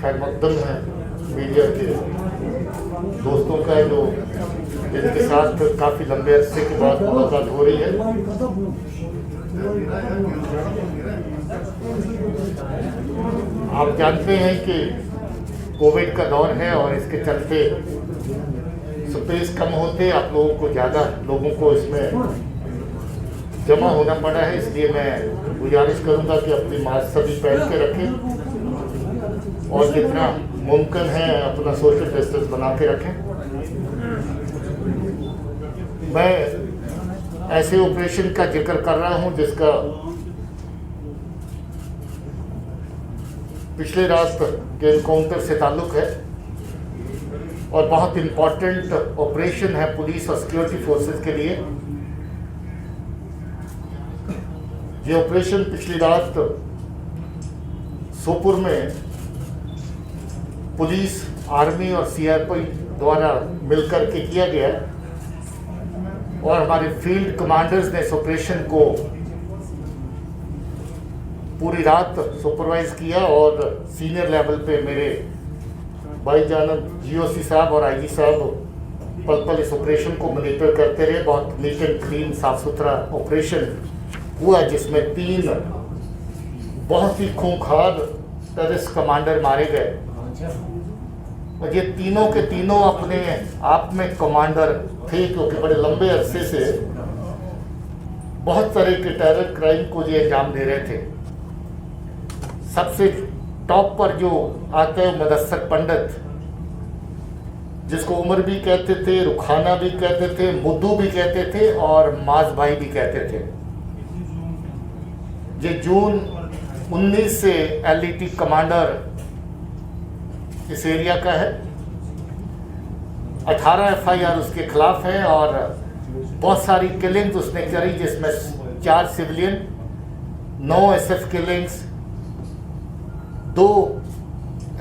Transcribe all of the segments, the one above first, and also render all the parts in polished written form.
खैर मकदम है मीडिया के दोस्तों का जो जिनके साथ काफ़ी लंबे अरसे के बाद मुलाकात हो रही है। आप जानते हैं कि कोविड का दौर है और इसके चलते स्पेस कम होते आप लोगों को ज़्यादा लोगों को इसमें जमा होना पड़ा है, इसलिए मैं गुजारिश करूंगा कि अपनी मास्क सभी पहन के रखें और जितना मुमकिन है अपना सोशल डिस्टेंस बना के रखें। मैं ऐसे ऑपरेशन का जिक्र कर रहा हूं जिसका पिछले रात के एनकाउंटर से ताल्लुक है और बहुत इम्पोर्टेंट ऑपरेशन है पुलिस और सिक्योरिटी फोर्सेस के लिए। ये ऑपरेशन पिछली रात सोपुर में पुलिस, आर्मी और सीआरपीएफ द्वारा मिलकर के किया गया और हमारे फील्ड कमांडर्स ने इस ऑपरेशन को पूरी रात सुपरवाइज किया और सीनियर लेवल पे मेरे भाईजान जीओसी साहब और आईजी साहब पल पल इस ऑपरेशन को मॉनिटर करते रहे। बहुत नीट एंड क्लीन साफ सुथरा ऑपरेशन हुआ जिसमें 3 बहुत ही खूंखार टेररिस्ट कमांडर मारे गए और ये तीनों के तीनों अपने आप में कमांडर थे क्योंकि बड़े लंबे अरसे से बहुत तरह के टेरर क्राइम को ये अंजाम दे रहे थे। सबसे टॉप पर जो आते हैं मुदस्सर पंडित, जिसको उमर भी कहते थे, रुखाना भी कहते थे, मुद्दू भी कहते थे और माज भाई भी कहते थे। ये जून 19 से एलईटी कमांडर इस एरिया का है। 18 एफआईआर उसके खिलाफ है और बहुत सारी किलिंग्स उसने करी जिसमें 4 civilian, 9 SF killings, 2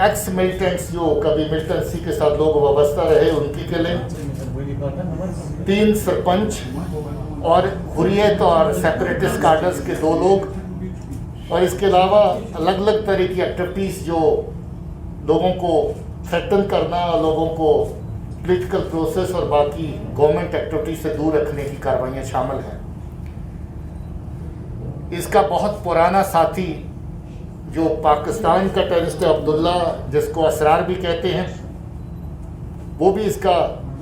x militants जो कभी मिलिटेंसी के साथ लोग वाबस्ता रहे उनकी किलिंग, 3 सरपंच और हुर्रियत और सेपरेटिस्ट कार्डर्स के 2 लोग और इसके अलावा अलग अलग तरह की एक्टिविटीज़ जो लोगों को थ्रेटन करना, लोगों को पॉलिटिकल प्रोसेस और बाकी गवर्नमेंट एक्टिविटीज से दूर रखने की कार्रवाइयाँ शामिल हैं। इसका बहुत पुराना साथी जो पाकिस्तान का टेररिस्ट अब्दुल्ला, जिसको असरार भी कहते हैं, वो भी इसका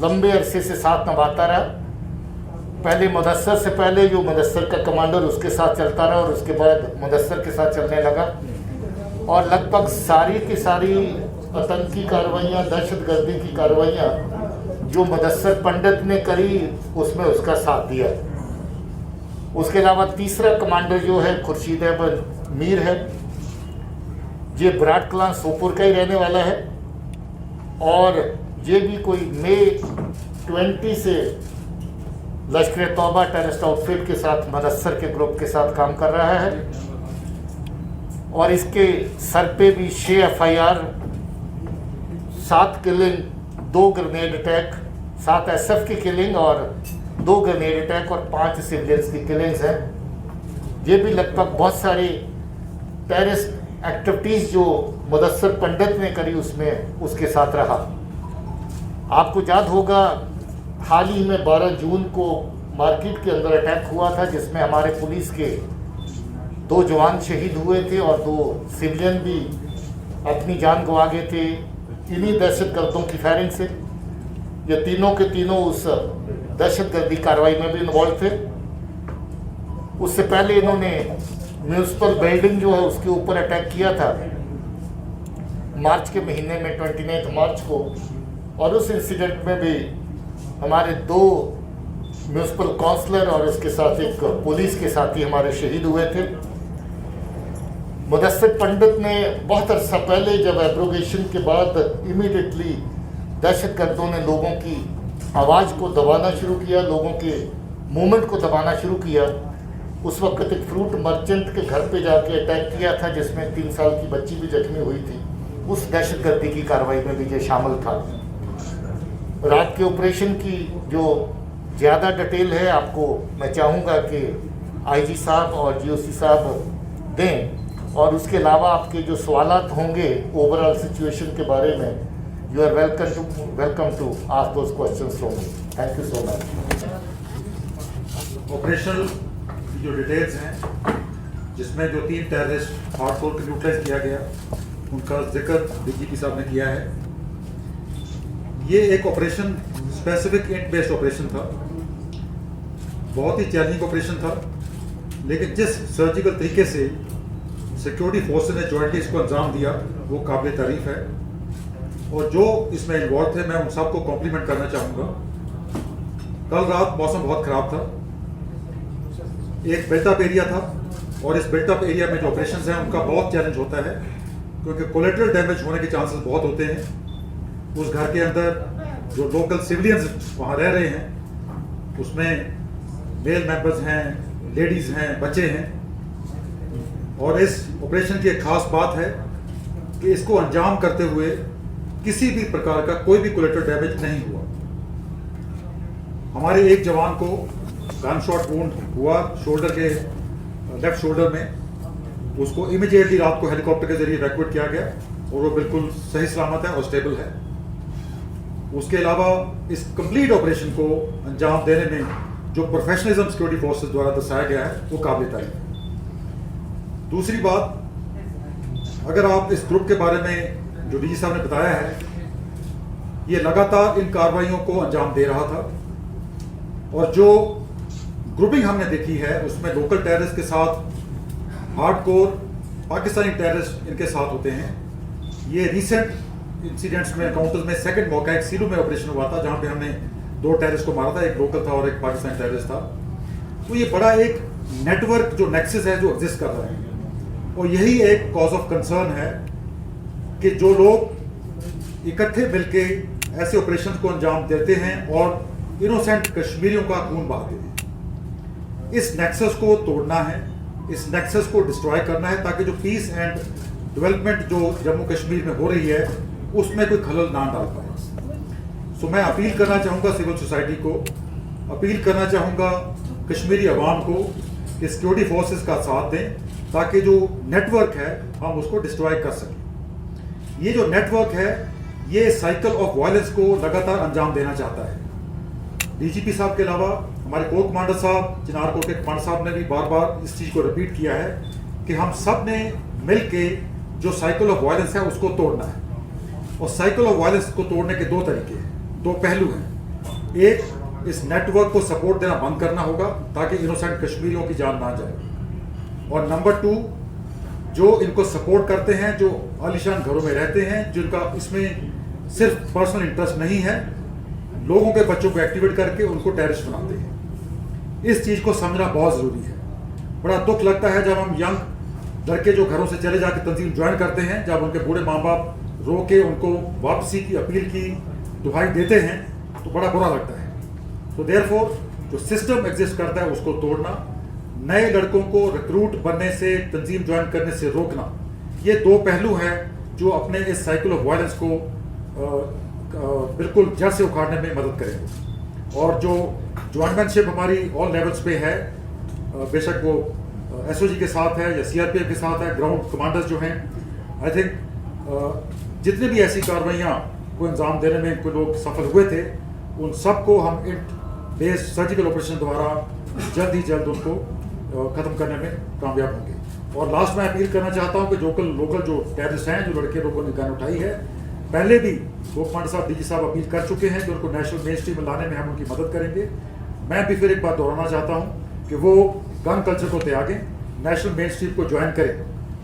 लंबे अरसे से साथ निभाता रहा। पहले मुदस्सर से पहले जो मुदस्सर का कमांडर उसके साथ चलता रहा और उसके बाद मुदस्सर के साथ चलने लगा और लगभग सारी की सारी आतंकी कार्रवाइयाँ, दहशतगर्दी की कार्रवाइयाँ जो मुदस्सर पंडित ने करी उसमें उसका साथ दिया। उसके अलावा तीसरा कमांडर जो है खुर्शीद अहमद मीर है, ये बराट कलां सोपुर का ही रहने वाला है और ये भी कोई मई 20 से लश्कर तौबा टेररिस्ट आउटफिट के साथ मुदस्सर के ग्रुप के साथ काम कर रहा है और इसके सर पे भी 6 FIR, 7 killing, 2 grenade attack, 7 SF की किलिंग और 2 ग्रेनेड अटैक और 5 सिविलियंस की किलिंग्स हैं। ये भी लगभग बहुत सारी टेररिस्ट एक्टिविटीज़ जो मुदस्सर पंडित ने करी उसमें उसके साथ रहा। आपको याद होगा हाल ही में 12 जून को मार्केट के अंदर अटैक हुआ था जिसमें हमारे पुलिस के 2 जवान शहीद हुए थे और 2 सिविलियन भी अपनी जान गंवा गए थे इन्हीं दहशतगर्दों की फायरिंग से। ये तीनों के तीनों उस दहशतगर्दी कार्रवाई में भी इन्वॉल्व थे। उससे पहले इन्होंने म्यूनिसिपल बिल्डिंग जो है उसके ऊपर अटैक किया था मार्च के महीने में 29 मार्च को और उस इंसिडेंट में भी हमारे 2 म्यूनिसिपल काउंसलर और उसके साथ एक पुलिस के साथी हमारे शहीद हुए थे। मुदस्सर पंडित ने बहुत अर्सा पहले जब एब्रोगेशन के बाद इमीडिएटली दहशतगर्दों ने लोगों की आवाज़ को दबाना शुरू किया, लोगों के मूवमेंट को दबाना शुरू किया। उस वक्त एक फ्रूट मर्चेंट के घर पे जाके अटैक किया था जिसमें 3 साल की बच्ची भी जख्मी हुई थी। उस दहशतगर्दी की कार्रवाई में भी ये शामिल था। रात के ऑपरेशन की जो ज़्यादा डिटेल है आपको मैं चाहूँगा कि आईजी साहब और जीओसी साहब दें। और उसके अलावा आपके जो सवालात होंगे ओवरऑल सिचुएशन के बारे में, you are welcome to ask those questions from me. Thank you so much. Operational जो डिटेल्स हैं, जिसमें जो 3 टेररिस्ट हार्डकोर को न्यूट्रलाइज किया गया, उनका जिक्र डीजीपी साहब ने किया है। ये एक operation specific int based operation था, बहुत ही चैलेंजिंग ऑपरेशन था, लेकिन जिस सर्जिकल तरीके से सिक्योरिटी फोर्सेस ने जॉइंटली इसको अंजाम दिया वो काबिल तारीफ है। और जो इसमें इन्वॉल्व थे, मैं उन सबको कॉम्प्लीमेंट करना चाहूँगा। कल रात मौसम बहुत ख़राब था, एक बिल्टअप एरिया था, और इस बिल्टअप एरिया में जो ऑपरेशन हैं उनका बहुत चैलेंज होता है, क्योंकि कोलेटरल डैमेज होने के चांसेस बहुत होते हैं। उस घर के अंदर जो लोकल सिविलियंस वहाँ रह रहे हैं, उसमें मेल मेंबर्स हैं, लेडीज़ हैं, बच्चे हैं। और इस ऑपरेशन की एक खास बात है कि इसको अंजाम करते हुए किसी भी प्रकार का कोई भी कोलेटरल डैमेज नहीं हुआ। हमारे एक जवान को गन शॉट वुंड हुआ शोल्डर के लेफ्ट शोल्डर में, उसको इमीडिएटली रात को हेलीकॉप्टर के जरिए इवैक्यूएट किया गया और वो बिल्कुल सही सलामत है और स्टेबल है। उसके अलावा इस कंप्लीट ऑपरेशन को अंजाम देने में जो प्रोफेशनलिज्म सिक्योरिटी फोर्सेस द्वारा दर्शाया गया है वो काबिल तारीफ है। दूसरी बात, अगर आप इस ग्रुप के बारे में जो डीजी साहब ने बताया है, ये लगातार इन कार्रवाइयों को अंजाम दे रहा था, और जो ग्रुपिंग हमने देखी है उसमें लोकल टेररिस्ट के साथ हार्डकोर पाकिस्तानी टेररिस्ट इनके साथ होते हैं। ये रिसेंट इंसिडेंट्स में काउंटर्स में सेकंड मौका एक सीलू में ऑपरेशन हुआ था, जहां पे हमने 2 टेररिस्ट को मारा था, एक लोकल था और एक पाकिस्तानी टेररिस्ट था। तो ये बड़ा एक नेटवर्क जो नेक्सस है जो एग्जिस्ट कर रहा है, और यही एक कॉज ऑफ कंसर्न है कि जो लोग इकट्ठे मिलके ऐसे ऑपरेशन को अंजाम देते हैं और इनोसेंट कश्मीरियों का खून बहाते हैं। इस नेक्सस को तोड़ना है, इस नेक्सस को डिस्ट्रॉय करना है, ताकि जो पीस एंड डेवलपमेंट जो जम्मू कश्मीर में हो रही है उसमें कोई खलल ना डाल पाए। सो मैं अपील करना चाहूँगा सिविल सोसाइटी को, अपील करना चाहूँगा कश्मीरी अवाम को कि सिक्योरिटी फोर्सेस का साथ दें, ताकि जो नेटवर्क है हम उसको डिस्ट्रॉय कर सकें। ये जो नेटवर्क है ये साइकिल ऑफ वायलेंस को लगातार अंजाम देना चाहता है। डीजीपी साहब के अलावा हमारे कोर कमांडर साहब, चिनारकोट के कमांडर साहब ने भी बार बार इस चीज़ को रिपीट किया है कि हम सब ने मिल के जो साइकिल ऑफ वायलेंस है उसको तोड़ना है। और साइकिल ऑफ वायलेंस को तोड़ने के 2 तरीके हैं, 2 पहलू हैं। एक, इस नेटवर्क को सपोर्ट देना बंद करना होगा ताकि इनोसेंट कश्मीरियों की जान ना जाए। और नंबर 2, जो इनको सपोर्ट करते हैं, जो आलीशान घरों में रहते हैं, जिनका इसमें सिर्फ पर्सनल इंटरेस्ट नहीं है, लोगों के बच्चों को एक्टिवेट करके उनको टेररिस्ट बनाते हैं। इस चीज़ को समझना बहुत ज़रूरी है। बड़ा दुख लगता है जब हम यंग लड़के जो घरों से चले जाकर तंजीम ज्वाइन करते हैं, जब उनके बूढ़े माँ बाप रो के उनको वापसी की अपील की दुहाई देते हैं, तो बड़ा बुरा लगता है। तो देयरफॉर जो सिस्टम एग्जिस्ट करता है उसको तोड़ना, नए लड़कों को रिक्रूट बनने से, तंजीम ज्वाइन करने से रोकना, ये 2 पहलू हैं जो अपने इस साइकिल ऑफ वायलेंस को बिल्कुल जड़ से उखाड़ने में मदद करेंगे। और जो ज्वाइंटमैनशिप हमारी ऑल लेवल्स पे है, बेशक वो एसओजी के साथ है या सीआरपीएफ के साथ है, ग्राउंड कमांडर्स जो हैं, आई थिंक जितने भी ऐसी कार्रवाइयाँ को अंजाम देने में कोई लोग सफल हुए थे, उन सबको हम इंट बेस्ड सर्जिकल ऑपरेशन द्वारा जल्द ही जल्द उनको ख़त्म करने में कामयाब होंगे। और लास्ट में अपील करना चाहता हूँ कि लोकल जो टेररिस्ट हैं, जो लड़के लोगों ने गन उठाई है, पहले भी कोर कमांडर साहब, डीजी साहब अपील कर चुके हैं कि उनको नेशनल मेन स्ट्रीम में लाने में हम उनकी मदद करेंगे। मैं भी फिर एक बात दोहराना चाहता हूँ कि वो गन कल्चर को त्यागें, नेशनल मेन स्ट्रीम को ज्वाइन करें,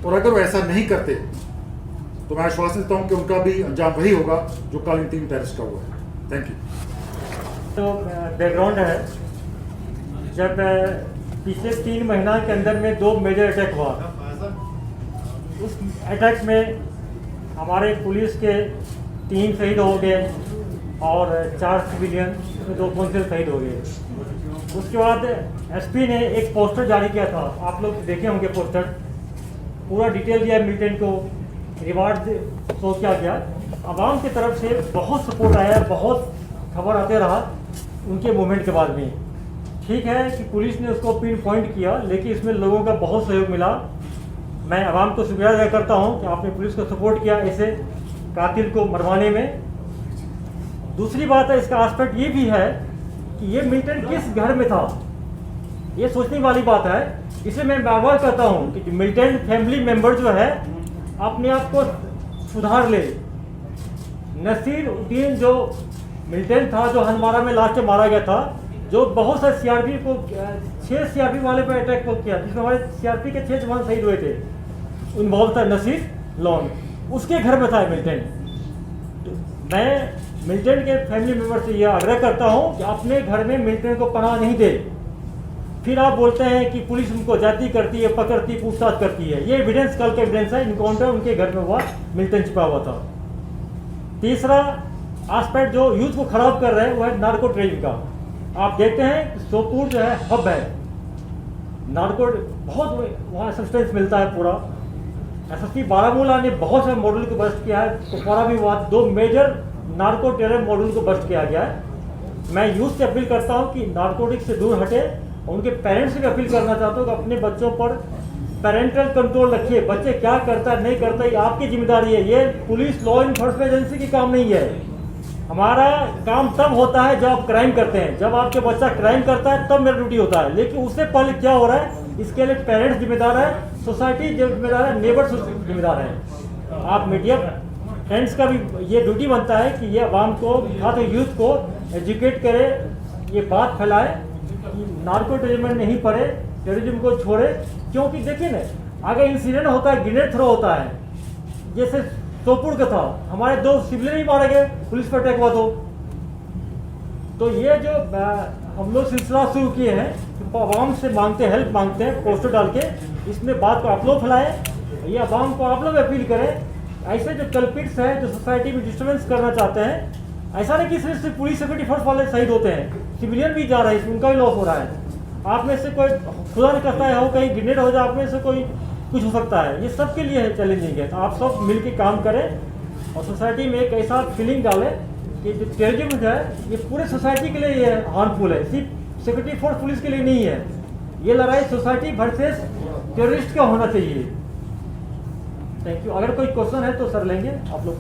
और अगर वो ऐसा नहीं करते तो मैं आश्वासन देता हूँ कि उनका भी अंजाम वही होगा जो कल इन 3 टेररिस्ट का हुआ है। Thank you. तो बैकग्राउंड है, जब पिछले 3 महीना के अंदर में 2 मेजर अटैक हुआ, उस अटैक में हमारे पुलिस के 3 शहीद हो गए और 4 सिविलियन, 2 कांस्टेबल शहीद हो गए। उसके बाद एसपी ने एक पोस्टर जारी किया था, आप लोग देखे होंगे पोस्टर, पूरा डिटेल दिया मिलिटेंट को, रिवार्ड शो किया गया। आवाम की तरफ से बहुत सपोर्ट आया, बहुत खबर आते रहा उनके मूवमेंट के बाद में। ठीक है कि पुलिस ने उसको पिन पॉइंट किया, लेकिन इसमें लोगों का बहुत सहयोग मिला। मैं आवाम को शुक्रिया अदा करता हूँ कि आपने पुलिस को सपोर्ट किया ऐसे कातिल को मरवाने में। दूसरी बात है, इसका एस्पेक्ट ये भी है कि ये मिलिटेंट किस घर में था, ये सोचने वाली बात है। इसलिए मैं बार बार कहता हूँ कि मिलिटेंट फैमिली मेंबर जो है अपने आप को सुधार ले। नसीर उद्दीन जो मिलिटेंट था, जो हंदवाड़ा में लास्ट में मारा गया था, जो बहुत सारे सीआरपी को 6 सीआरपी वाले पर अटैक को किया, जिसमें हमारे सीआरपी के 6 जवान शहीद हुए थे, इन्वॉल्व था नसीर लॉन, उसके घर में था मिलिटेंट। तो मैं मिलिटेंट के फैमिली मेंबर से यह आग्रह करता हूँ कि अपने घर में मिलिटेंट को पनाह नहीं दे। फिर आप बोलते हैं कि पुलिस उनको जाती करती है, पकड़ती, पूछताछ करती है। ये एविडेंस कल का एविडेंस है, इनकाउंटर उनके घर में हुआ, मिलिटेंट छिपा हुआ था। तीसरा एस्पेक्ट जो यूथ को खराब कर रहे हैं वो है नार्को ट्रेडिंग का। आप देखते हैं सोपूर जो है हब है, नार्को बहुत वहाँ सब्सटेंस मिलता है पूरा। एसएसपी बारामूला ने बहुत सारे मॉडल को बस्ट किया है, कुपवाड़ा भी हुआ, 2 मेजर नार्को टेरर मॉडल को बस्ट किया गया है। मैं यूथ से अपील करता हूँ कि नार्कोटिक्स से दूर हटे। उनके पेरेंट्स से भी अपील करना चाहता हूँ कि अपने बच्चों पर पेरेंटल कंट्रोल रखिए। बच्चे क्या करता है नहीं करता ये आपकी जिम्मेदारी है, ये पुलिस लॉ इन्फोर्समेंट एजेंसी की काम नहीं है। हमारा काम तब होता है जब आप क्राइम करते हैं, जब आपके बच्चा क्राइम करता है तब मेरा ड्यूटी होता है। लेकिन उससे पहले क्या हो रहा है, इसके लिए पेरेंट्स जिम्मेदार है, सोसाइटी जिम्मेदार है, नेबर्स जिम्मेदार है। आप मीडिया फ्रेंड्स का भी ये ड्यूटी बनता है कि ये आवाम को, खासकर यूथ को एजुकेट करे, ये बात फैलाए कि नार्को टेररिज्म नहीं पड़े, टेररिज्म को छोड़े। क्योंकि देखिए ना, अगर इंसिडेंट होता है, ग्रेनेड थ्रो होता है, जैसे सोपुर का था, हमारे 2 सिविलियन ही मारे गए, पुलिस पर अटैक हुआ। तो ये जो हम लोग सिलसिला शुरू किए हैं, तो आवाम से मांगते हैं, हेल्प मांगते हैं, पोस्टर डाल के, इसमें बात को आप लोग फैलाएं, ये आवाम को आप लोग अपील करें। ऐसे जो कल्पिट्स हैं, जो सोसाइटी में डिस्टर्बेंस करना चाहते हैं, ऐसा नहीं कि सिर्फ पुलिस सिक्योरिटी फोर्स वाले शहीद होते हैं, सिविलियन भी जा रहे हैं, उनका भी लॉस हो रहा है। आप में से कोई खुदा न करता है हो, कहीं ग्रेनेड हो जाए, आप में से कोई कुछ हो सकता है। ये सबके लिए चैलेंजिंग है। तो आप सब मिलकर काम करें और सोसाइटी में एक ऐसा फीलिंग डालें कि जो टेररिज्म है ये पूरे सोसाइटी के लिए ये हार्मफुल है, सिर्फ सिक्योरिटी फोर्स पुलिस के लिए नहीं है। ये लड़ाई सोसाइटी वर्सेस टेररिस्ट का होना चाहिए। Thank you. अगर कोई क्वेश्चन है तो सर लेंगे आप लोग।